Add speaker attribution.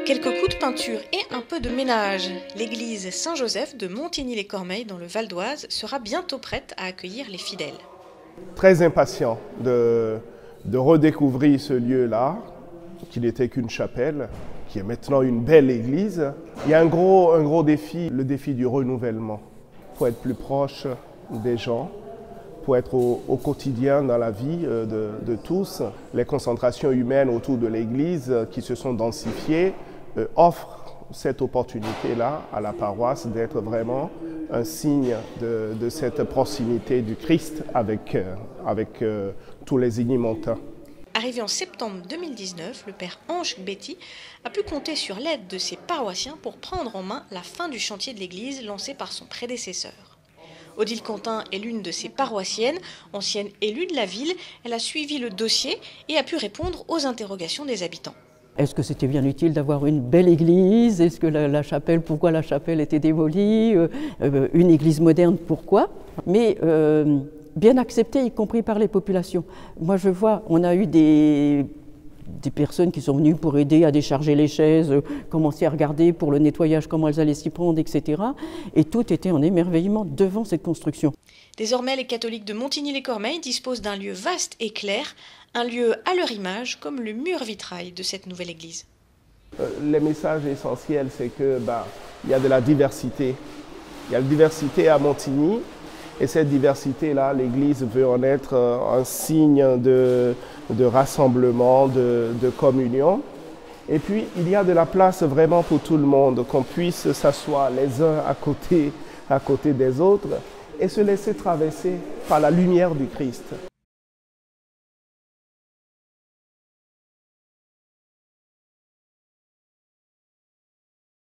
Speaker 1: Quelques coups de peinture et un peu de ménage. L'église Saint-Joseph de Montigny-les-Cormeilles dans le Val d'Oise sera bientôt prête à accueillir les fidèles.
Speaker 2: Très impatient de redécouvrir ce lieu-là, qui n'était qu'une chapelle, qui est maintenant une belle église. Il y a un gros défi, le défi du renouvellement. Il faut être plus proche des gens, pour être au quotidien dans la vie de tous. Les concentrations humaines autour de l'église qui se sont densifiées offrent cette opportunité-là à la paroisse d'être vraiment un signe de cette proximité du Christ avec tous les Ignimontains.
Speaker 1: Arrivé en septembre 2019, le père Ange Betty a pu compter sur l'aide de ses paroissiens pour prendre en main la fin du chantier de l'église lancé par son prédécesseur. Odile Contin est l'une de ses paroissiennes, ancienne élue de la ville. Elle a suivi le dossier et a pu répondre aux interrogations des habitants.
Speaker 3: Est-ce que c'était bien utile d'avoir une belle église? Est-ce que la chapelle, pourquoi la chapelle était démolie? Une église moderne, pourquoi? Mais bien acceptée, y compris par les populations. Moi, je vois, on a eu des personnes qui sont venues pour aider à décharger les chaises, commencer à regarder pour le nettoyage, comment elles allaient s'y prendre, etc. Et tout était en émerveillement devant cette construction.
Speaker 1: Désormais, les catholiques de Montigny-les-Cormeilles disposent d'un lieu vaste et clair, un lieu à leur image, comme le mur vitrail de cette nouvelle église.
Speaker 2: Le message essentiel, c'est que y a de la diversité. Il y a la diversité à Montigny, et cette diversité-là, l'Église veut en être un signe de rassemblement, de communion. Et puis, il y a de la place vraiment pour tout le monde, qu'on puisse s'asseoir les uns à côté des autres et se laisser traverser par la lumière du Christ.